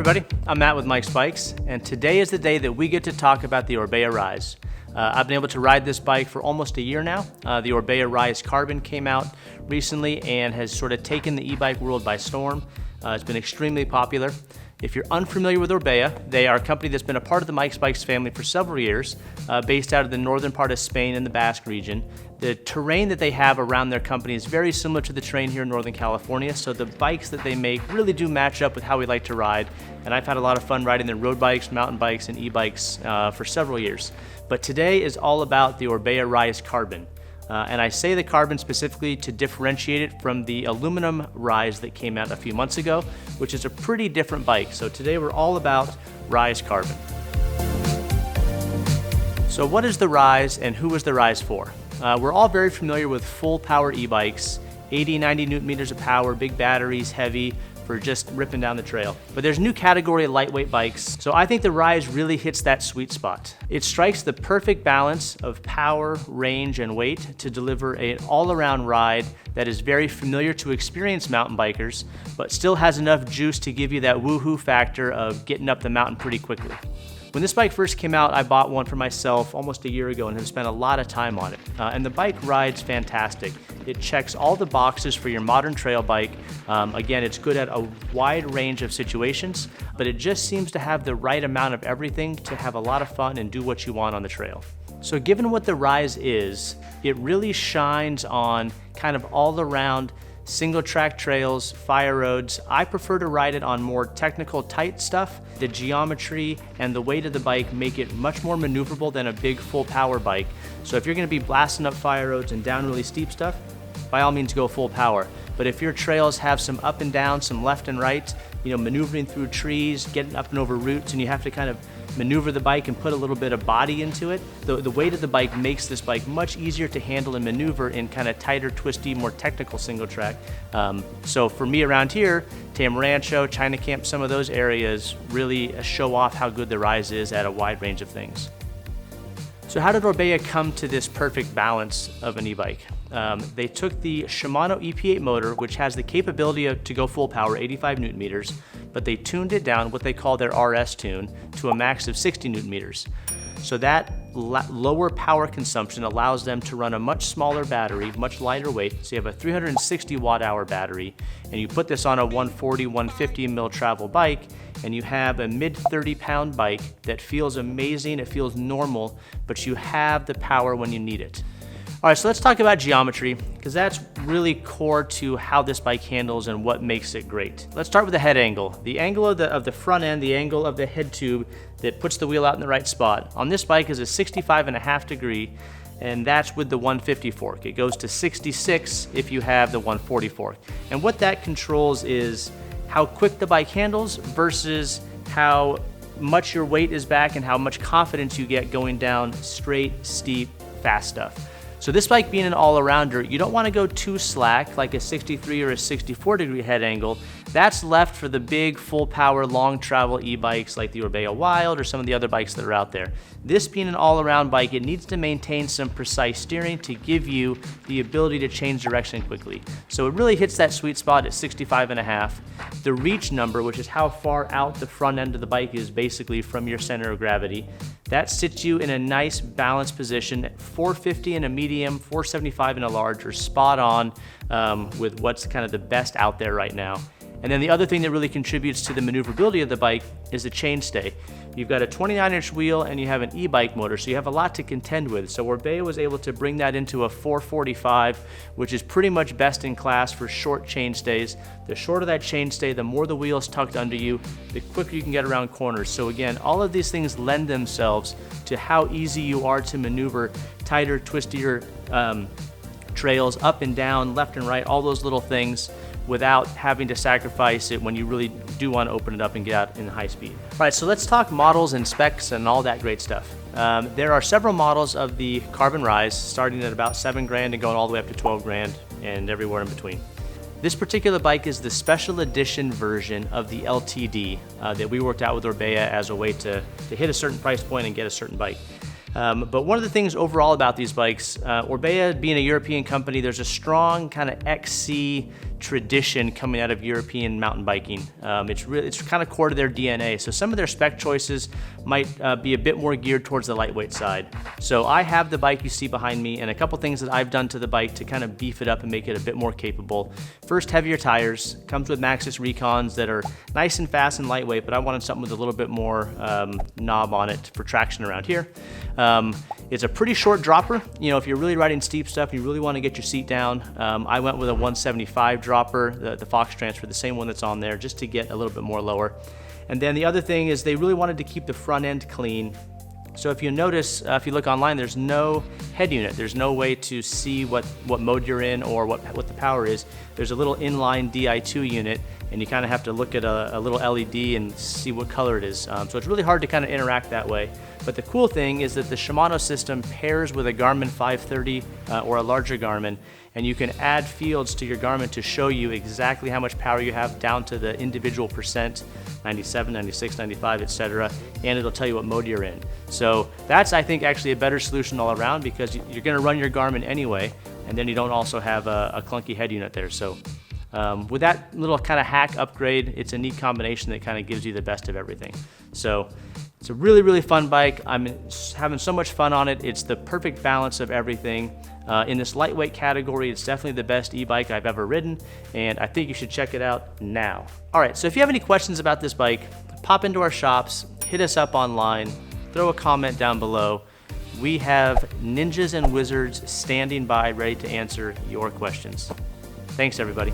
everybody, I'm Matt with Mike's Bikes, and today is the day that we get to talk about the Orbea Rise. I've been able to ride this bike for almost a year now. The Orbea Rise Carbon came out recently and has sort of taken the e-bike world by storm. It's been extremely popular. If you're unfamiliar with Orbea, they are a company that's been a part of the Mike's Bikes family for several years, based out of the northern part of Spain and the Basque region. The terrain that they have around their company is very similar to the terrain here in Northern California, so the bikes that they make really do match up with how we like to ride, and I've had a lot of fun riding their road bikes, mountain bikes, and e-bikes for several years. But today is all about the Orbea Rise Carbon. And I say the carbon specifically to differentiate it from the aluminum Rise that came out a few months ago, which is a pretty different bike. So today we're all about Rise Carbon. So what is the Rise and who is the Rise for? We're all very familiar with full power e-bikes, 80, 90 newton meters of power, big batteries, heavy, for just ripping down the trail. But there's a new category of lightweight bikes, so I think the Rise really hits that sweet spot. It strikes the perfect balance of power, range, and weight to deliver an all-around ride that is very familiar to experienced mountain bikers, but still has enough juice to give you that woohoo factor of getting up the mountain pretty quickly. When this bike first came out, I bought one for myself almost a year ago and have spent a lot of time on it. And the bike rides fantastic. It checks all the boxes for your modern trail bike. Again, it's good at a wide range of situations, but it just seems to have the right amount of everything to have a lot of fun and do what you want on the trail. So given what the Rise is, it really shines on kind of all around single track trails, fire roads. I prefer to ride it on more technical tight stuff. The geometry and the weight of the bike make it much more maneuverable than a big full power bike. So if you're gonna be blasting up fire roads and down really steep stuff, by all means go full power. But if your trails have some up and down, some left and right, maneuvering through trees, getting up and over roots, and you have to kind of maneuver the bike and put a little bit of body into it, the weight of the bike makes this bike much easier to handle and maneuver in kind of tighter, twisty, more technical single track. So for me around here, Tamarancho, China Camp, some of those areas really show off how good the Rise is at a wide range of things. So how did Orbea come to this perfect balance of an e-bike? They took the Shimano EP8 motor, which has the capability to go full power, 85 newton meters, but they tuned it down, what they call their RS tune, to a max of 60 newton meters. So that lower power consumption allows them to run a much smaller battery, much lighter weight. So you have a 360 watt hour battery, and you put this on a 140, 150 mil travel bike, and you have a mid 30 pound bike that feels amazing, it feels normal, but you have the power when you need it. All right, so let's talk about geometry, because that's really core to how this bike handles and what makes it great. Let's start with the head angle. The angle of the front end, the angle of the head tube that puts the wheel out in the right spot. On this bike is a 65.5 degree, and that's with the 150 fork. It goes to 66 if you have the 140 fork. And what that controls is how quick the bike handles versus how much your weight is back and how much confidence you get going down straight, steep, fast stuff. So this bike being an all-arounder, you don't want to go too slack like a 63 or a 64 degree head angle. That's left for the big full power long travel e-bikes like the Orbea Wild or some of the other bikes that are out there. This being an all-around bike, it needs to maintain some precise steering to give you the ability to change direction quickly. So it really hits that sweet spot at 65.5. The reach number, which is how far out the front end of the bike is basically from your center of gravity, that sits you in a nice balanced position. 450 in a medium, 475 in a large, are spot on with what's kind of the best out there right now. And then the other thing that really contributes to the maneuverability of the bike is the chainstay. You've got a 29-inch wheel and you have an e-bike motor, so you have a lot to contend with. So Orbea was able to bring that into a 445, which is pretty much best in class for short chainstays. The shorter that chainstay, the more the wheel is tucked under you, the quicker you can get around corners. So again, all of these things lend themselves to how easy you are to maneuver tighter, twistier trails, up and down, left and right, all those little things, without having to sacrifice it when you really do want to open it up and get out in high speed. All right, so let's talk models and specs and all that great stuff. There are several models of the Carbon Rise, starting at about $7,000 and going all the way up to $12,000 and everywhere in between. This particular bike is the special edition version of the LTD that we worked out with Orbea as a way to hit a certain price point and get a certain bike. But one of the things overall about these bikes, Orbea being a European company, there's a strong kind of XC tradition coming out of European mountain biking. It's kind of core to their DNA. So some of their spec choices might be a bit more geared towards the lightweight side. So I have the bike you see behind me, and a couple things that I've done to the bike to kind of beef it up and make it a bit more capable. First, heavier tires. Comes with Maxxis Recons that are nice and fast and lightweight, but I wanted something with a little bit more knob on it for traction around here. It's a pretty short dropper. You know, if you're really riding steep stuff and you really want to get your seat down, I went with a 175 dropper, the Fox Transfer, the same one that's on there, just to get a little bit more lower. And then the other thing is they really wanted to keep the front end clean. So if you notice, if you look online, there's no head unit. There's no way to see what mode you're in or what the power is. There's a little inline Di2 unit, and you kind of have to look at a little LED and see what color it is. So it's really hard to kind of interact that way. But the cool thing is that the Shimano system pairs with a Garmin 530 or a larger Garmin, and you can add fields to your Garmin to show you exactly how much power you have down to the individual percent, 97, 96, 95, etc., and it'll tell you what mode you're in. So that's, I think, actually a better solution all around, because you're going to run your Garmin anyway, and then you don't also have a clunky head unit there. So with that little kind of hack upgrade, it's a neat combination that kind of gives you the best of everything. So it's a really, really fun bike. I'm having so much fun on it. It's the perfect balance of everything. In this lightweight category, it's definitely the best e-bike I've ever ridden, and I think you should check it out now. All right, so if you have any questions about this bike, pop into our shops, hit us up online, throw a comment down below. We have ninjas and wizards standing by ready to answer your questions. Thanks, everybody.